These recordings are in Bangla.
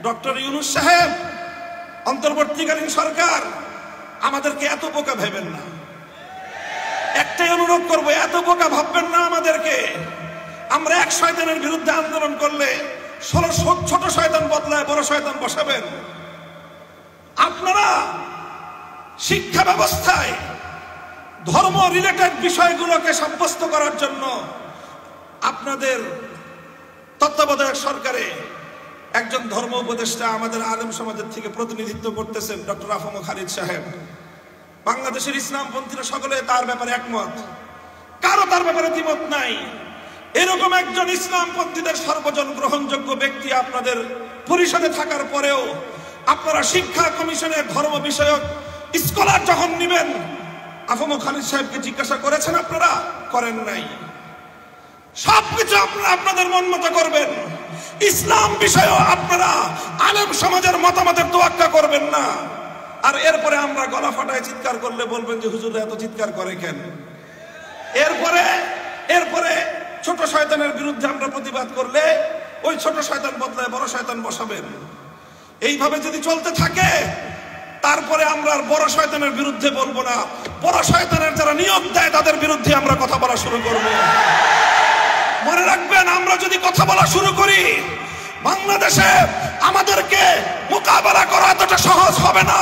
ডক্টর ইউনূস সাহেব, অন্তর্বর্তীকালীন সরকার আমাদেরকে এত বোকা ভেবেন না। একটাই অনুরোধ করবো, এত বোকা ভাববেন না আমাদেরকে। আমরা এক শয়তানের বিরুদ্ধে আন্দোলন করলে 16 ছোট শয়তান বদলায় বড় শয়তান বসাবেন। আপনারা শিক্ষা ব্যবস্থায় ধর্ম রিলেটেড বিষয়গুলোকে সাব্যস্ত করার জন্য আপনাদের তত্ত্বাবধায়ক সরকারে একজন ধর্ম উপদেষ্টা আমাদের আলেম সমাজের থেকে প্রতিনিধিত্ব করতেছেন, ডক্টর আফম খালিদ সাহেব। বাংলাদেশের ইসলামপন্থীরা সকলে তার ব্যাপারে একমত, কারো তার ব্যাপারে দ্বিমত নাই। এরকম একজন ইসলামপন্থীদের সর্বজন গ্রহণযোগ্য ব্যক্তি আপনাদের পরিষদে থাকার পরেও আপনারা শিক্ষা কমিশনে ধর্ম বিষয়ক স্কলার যখন নেবেন, আফম খালিদ সাহেবকে জিজ্ঞাসা করেছেন? আপনারা করেন নাই। সবকিছু আপনারা আপনাদের মন মতো করবেন, ইসলাম বিষয়েও আপনারা আলেম সমাজের মতামতের তোয়াক্কা করবেন না। আর এরপরে আমরা গলা ফাটায় চিৎকার করলে বলবেন যে হুজুররা এত চিৎকার করে কেন? এরপরে ছোট শয়তানের বিরুদ্ধে আমরা প্রতিবাদ করলে ওই ছোট শয়তান বদলায় বড় শয়তান বসাবেন। এইভাবে যদি চলতে থাকে তারপরে আমরা আর বড় শয়তানের বিরুদ্ধে বলবো না, বড় শয়তানের যারা নিয়োগ দেয় তাদের বিরুদ্ধে আমরা কথা বলা শুরু করব। মনে রাখবেন, আমরা যদি কথা বলা শুরু করি বাংলাদেশে আমাদেরকে মোকাবেলা করা এতটা সহজ হবে না।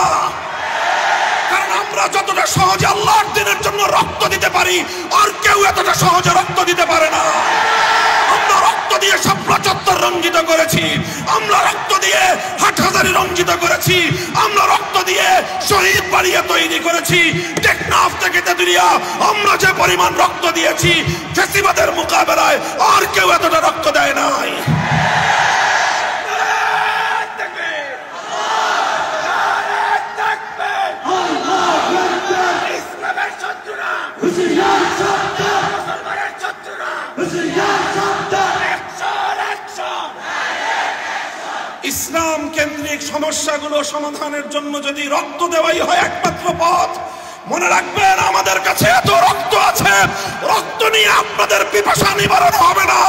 কারণ আমরা যতটা সহজে আল্লাহর দ্বীনের জন্য রক্ত দিতে পারি, আর কেউ এতটা সহজে রক্ত দিতে পারে না। আমরা রক্ত দিয়ে শাপলা চত্বর রঞ্জিত করেছি, আমরা রক্ত দিয়ে হাটহাজারী রঞ্জিত করেছি, আমরা রক্ত দিয়ে শহীদ বাড়িয়ে তৈরি করেছি। টেকনাফ থেকে তেতুলিয়া আমরা যে পরিমাণ রক্ত দিয়েছি, ফ্যাসিবাদের মোকাবেলায় আর কেউ এতটা রক্ত দেয় নাই। ইসলাম কেন্দ্রিক সমস্যাগুলো সমাধানের জন্য যদি রক্ত দেওয়াই হয় একমাত্র পথ, মনে রাখবেন আমাদের কাছে এত রক্ত আছে, রক্ত নিয়ে আপনাদের পিপাসা নিবারণ হবে না।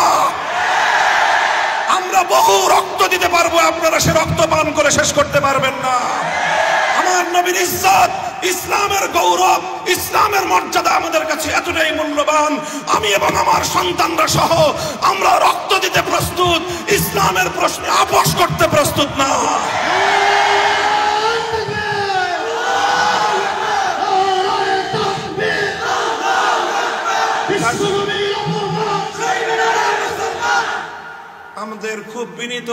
আমরা বহু রক্ত দিতে পারবো, আপনারা সে রক্ত পান করে শেষ করতে পারবেন না। আমার নবীর ইজ্জত, ইসলামের গৌরব, ইসলামের মর্যাদা আমাদের কাছে এতটাই মূল্যবান, আমি এবং আমার সন্তানরা সহ আমরা রক্ত দিতে প্রস্তুত, ইসলামের প্রশ্নে আপোষ করতে প্রস্তুত না। আমাদের খুব বিনীত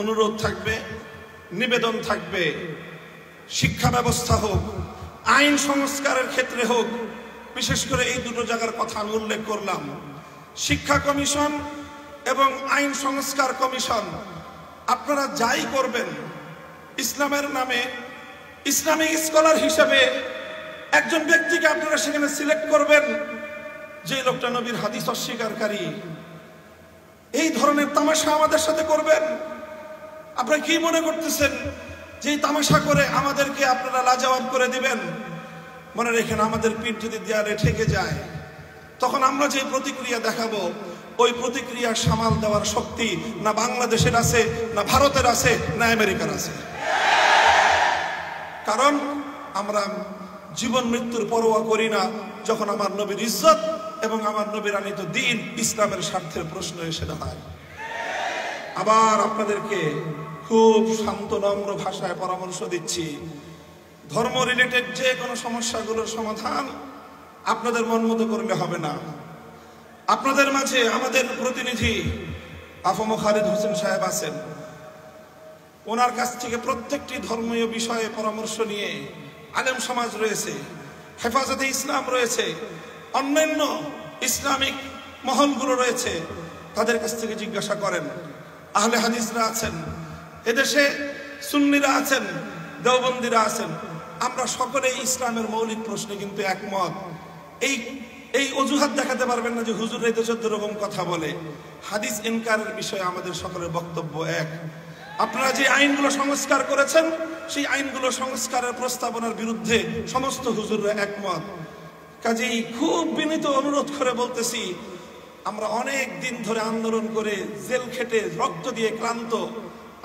অনুরোধ থাকবে, নিবেদন থাকবে, শিক্ষা ব্যবস্থা হোক, আইন সংস্কারের ক্ষেত্রে হোক, বিশেষ করে এই দুটো জায়গার কথা আমি উল্লেখ করলাম। শিক্ষা কমিশন এবং আইন সংস্কার কমিশন, আপনারা যাই করবেন ইসলামের নামে ইসলামিক স্কলার হিসেবে একজন ব্যক্তিকে আপনারা সেখানে সিলেক্ট করবেন যে লোকটা নবীর হাদিস অস্বীকারী। এই ধরনের তামাশা আমাদের সাথে করবেন? আপনারা কি মনে করতেছেন যে তামাশা করে আমাদেরকে আপনারা লাজবাব করে দিবেন? মনে রেখেন, আমাদের পিঠ যদি দেয়ালে ঠেকে যায় তখন আমরা যে প্রতিক্রিয়া দেখাবো, ওই প্রতিক্রিয়া সামাল দেওয়ার শক্তি না বাংলাদেশের আছে, না ভারতের আছে, না আমেরিকার আছে। কারণ আমরা জীবন মৃত্যুর পরোয়া করি না যখন আমার নবীর ইজ্জত এবং আমার নবীর আনিত দ্বীন ইসলামের স্বার্থের প্রশ্ন এসে দাঁড়ায়। আবার আপনাদেরকে খুব শান্ত নম্র ভাষায় পরামর্শ দিচ্ছি, ধর্ম রিলেটেড যে কোনো সমস্যাগুলোর সমাধান আপনাদের মন মতো করলে হবে না। আপনাদের মাঝে আমাদের প্রতিনিধি আফম খালিদ হোসেন সাহেব আছেন, ওনার কাছ থেকে প্রত্যেকটি ধর্মীয় বিষয়ে পরামর্শ নিয়ে আলেম সমাজ রয়েছে, হেফাজতে ইসলাম রয়েছে, অন্যান্য ইসলামিক মহলগুলো রয়েছে, তাদের কাছ থেকে জিজ্ঞাসা করেন। আহলে হাদিসরা আছেন, এদেশে সুন্নিরা আছেন, দেওবন্দিরা আছেন, আমরা সকলেই ইসলামের মৌলিক প্রশ্নে কিন্তু একমত। এই অজুহাত দেখাতে পারবেন না যে হুজুর এই তো 14 রকম কথা বলে। হাদিস ইনকারের বিষয়ে আমাদের সকলের বক্তব্য এক। আপনারা যে আইনগুলো সংস্কার করেছেন সেই আইনগুলো সংস্কারের প্রস্তাবনার বিরুদ্ধে সমস্ত হুজুররা একমত। কাজেই খুব বিনীত অনুরোধ করে বলতেছি, আমরা অনেক দিন ধরে আন্দোলন করে জেল খেটে রক্ত দিয়ে ক্লান্ত,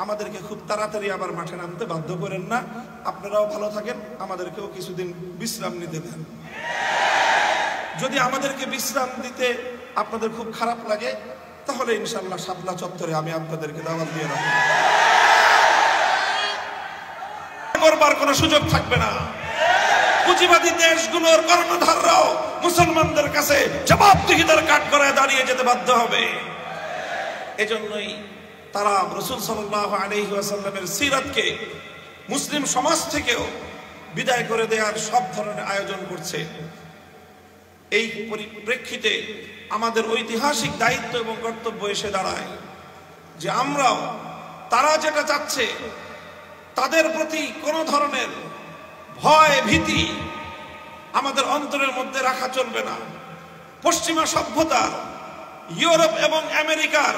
আমাদেরকে খুব তাড়াতাড়ি আবার মাঠে নামতে বাধ্য করেন না। আপনারাও ভালো থাকেন, আমাদেরকেও কিছুদিন বিশ্রাম নিতে দেন। যদি আমাদেরকে বিশ্রাম দিতে আপনাদের খুব খারাপ লাগে, তাহলে ইনশাআল্লাহ শাপলা চত্বরে আমি আপনাদেরকে দাওয়াত দিয়ে রাখবো। করবার কোনো সুযোগ থাকবে না। পুঁজিবাদী দেশগুলোর কর্ণধাররাও মুসলমানদের কাছে জবাবদিহিতার কাঠগড়ায় দাঁড়িয়ে যেতে বাধ্য হবে। এজন্যই তারা রাসূল সাল্লাল্লাহু আলাইহি ওয়াসাল্লামের সিরাতকে মুসলিম সমাজ থেকেও বিদায় করে দেওয়ার সব ধরনের আয়োজন করছে। এই পরিপ্রেক্ষিতে আমাদের ঐতিহাসিক দায়িত্ব এবং কর্তব্য এসে দাঁড়ায় যে আমরাও তারা যেটা চাচ্ছে তাদের প্রতি কোনো ধরনের ভয় ভীতি আমাদের অন্তরের মধ্যে রাখা চলবে না। পশ্চিমা সভ্যতা, ইউরোপ এবং আমেরিকার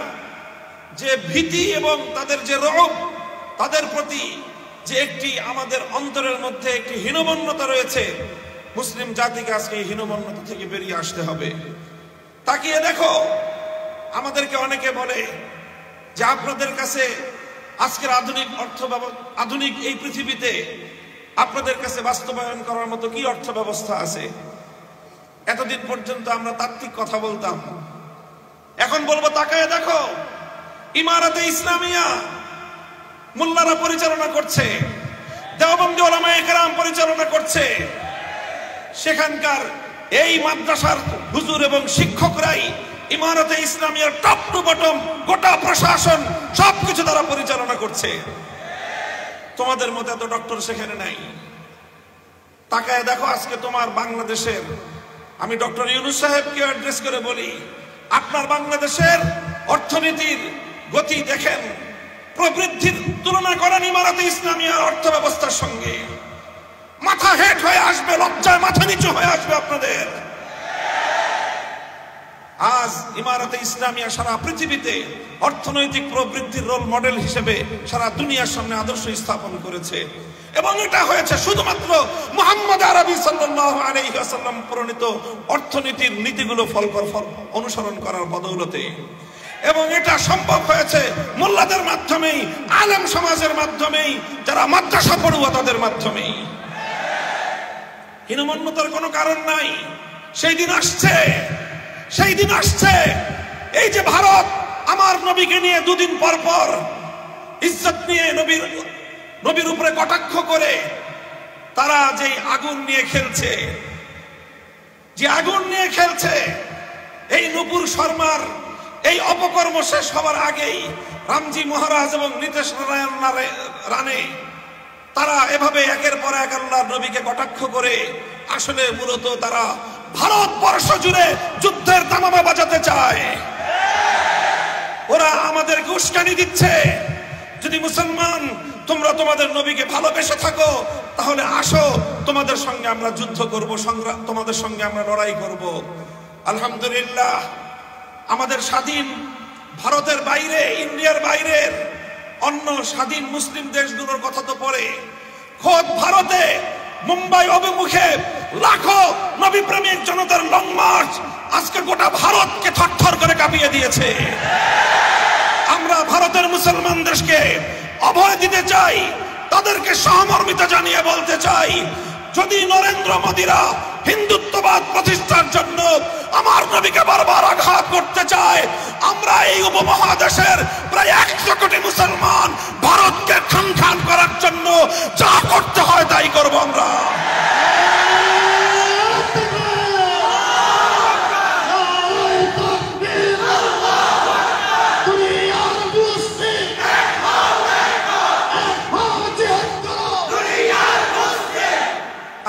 যে ভীতি এবং তাদের যে রব, তাদের প্রতি যে একটি আমাদের অন্তরের মধ্যে একটি হীনমন্যতা রয়েছে, মুসলিম জাতিকে আজকে এই হীনমন্যতা থেকে বেরিয়ে আসতে হবে। তাকিয়ে দেখো, আমাদেরকে অনেকে বলে যে আপনাদের কাছে আজকের আধুনিক এই পৃথিবীতে আপনাদের কাছে বাস্তবায়ন করার মতো কি অর্থ ব্যবস্থা আছে? এতদিন পর্যন্ত আমরা তাত্ত্বিক কথা বলতাম, এখন বলবো তাকায় দেখো, ইমারতে ইসলামিয়া মোল্লারা পরিচালনা করছে, দেওবন্দি উলামায়ে কেরাম পরিচালনা করছে। সেখানকার এই মাদ্রাসার হুজুর এবং শিক্ষকরাই ইমারতে ইসলামিয়ার টপ টু বটম গোটা প্রশাসন সবকিছু তারা পরিচালনা করছে। তোমাদের মতো এত ডক্টর সেখানে নাই। তাকায় দেখো আজকে তোমার বাংলাদেশের, আমি ডক্টর ইউনূস সাহেবকে অ্যাড্রেস করে বলি, আপনার বাংলাদেশের অর্থনীতির গতি দেখেন, প্রবৃদ্ধির তুলনা করেন ইমারতে ইসলামিয়ার অর্থ ব্যবস্থার সঙ্গে, মাথা হেট হয়ে আসবে, লজ্জায় মাথা নিচু হয়ে আসবে আপনাদের। আজ ইমারতে ইসলামিয়া সারা পৃথিবীতে অর্থনৈতিক প্রবৃদ্ধির রোল মডেল হিসেবে সারা দুনিয়ার সামনে আদর্শ স্থাপন করেছে, এবং এটা হয়েছে শুধুমাত্র মুহাম্মদ আরবি সাল্লাল্লাহু আলাইহি ওয়াসাল্লাম প্রণীত অর্থনীতির নীতিগুলো অনুসরণ করার বদৌলতে। এবং এটা সম্ভব হয়েছে মোল্লাদের মাধ্যমেই, আলেম সমাজের মাধ্যমেই, যারা মাদ্রাসা পড়ুয়া তাদের মাধ্যমেই। হীনমন্যতার কোনো কারণ নাই। সেই দিন আসছে, সেই দিন আসছে, এই যে ভারত আমার নবীকে নিয়ে দুদিন পর পর ইজ্জত নিয়ে নবীর উপরে কটাক্ষ করে তারা যে আগুন নিয়ে খেলছে, যে আগুন নিয়ে খেলছে, এই নূপুর শর্মার এই অপকর্ম শেষ হওয়ার আগেই রামজি মহারাজ এবং নীতিশ নারায়ণ রানে তারা এভাবে একের পর এক আল্লাহর নবীকে কটাক্ষ করে আসলে মূলত তারা ভারতবর্ষ জুড়ে যুদ্ধের দামামা বাজাতে চায়। ওরা আমাদেরকে উস্কানি দিচ্ছে, যদি মুসলমান তোমরা তোমাদের নবীকে ভালোবেসে থাকো তাহলে আসো, তোমাদের সঙ্গে আমরা যুদ্ধ করব, সংগ্রাম, তোমাদের সঙ্গে আমরা লড়াই করব। আলহামদুলিল্লাহ, আমাদের স্বাধীন ভারতের বাইরে, ইন্ডিয়ার বাইরের অন্য স্বাধীন মুসলিম দেশগুলোর কথা তো পরে, খোদ ভারতে মুম্বাই অভিমুখে লাখো নবী প্রেমিক জনতার লং মার্চ আজকে গোটা ভারতকে থরথর করে কাঁপিয়ে দিয়েছে। আমরা ভারতের মুসলমানদেরকে অভয় দিতে চাই, তাদেরকে সহমর্মিতা জানিয়ে বলতে চাই, যদি নরেন্দ্র মোদীরা হিন্দুত্ববাদ প্রতিষ্ঠার জন্য আমার নবীকে বারবার আঘাত করতে চায়, আমরা এই উপমহাদেশের প্রায় 100 কোটি মুসলমান ভারতকে খান করার জন্য যা করতে হয় তাই করব আমরা।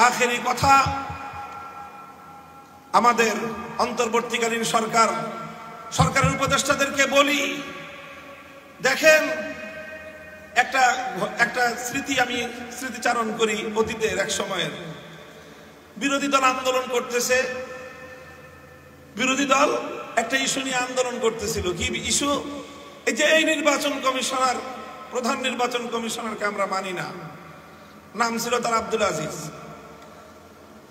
আখেরি কথা, আমাদের অন্তর্বর্তীকালীন সরকারের উপদেষ্টাদেরকে বলি, দেখেন একটা স্মৃতি আমি স্মৃতিচারণ করি অতীতের এক সময়ের। বিরোধী দল আন্দোলন করতেছে, বিরোধী দল একটা ইস্যু নিয়ে আন্দোলন করতেছিল। কি ইস্যু? এই যে এই নির্বাচন কমিশনার, প্রধান নির্বাচন কমিশনারকে আমরা মানি না, নাম ছিল তার আব্দুল আজিজ।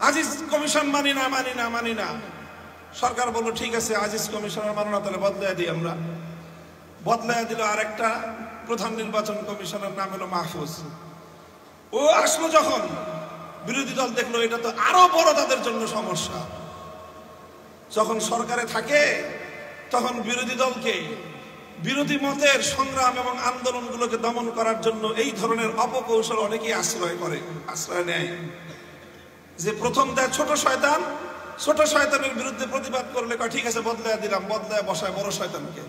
আজিজ কমিশন মানি না। সরকার বলল ঠিক আছে, আজিজ কমিশনার মানো না, তাহলে বদলায় দিই আমরা। বদলায় দিল আরেকটা প্রধান নির্বাচন কমিশনের নাম হলো মাহফুজ। ও আসলো যখন বিরোধী দল দেখলো এটা তো আরো বড় তাদের জন্য সমস্যা। যখন সরকারে থাকে তখন বিরোধী দলকে বিরোধী মতের সংগ্রাম এবং আন্দোলনগুলোকে দমন করার জন্য এই ধরনের অপকৌশল অনেকেই আশ্রয় নেয়। যে প্রথম দেয় ছোট শয়তান, ছোট শয়তানের বিরুদ্ধে প্রতিবাদ করলে ঠিক আছে বদলায় দিলাম, বদলায় বসায় বড় শয়তানকে।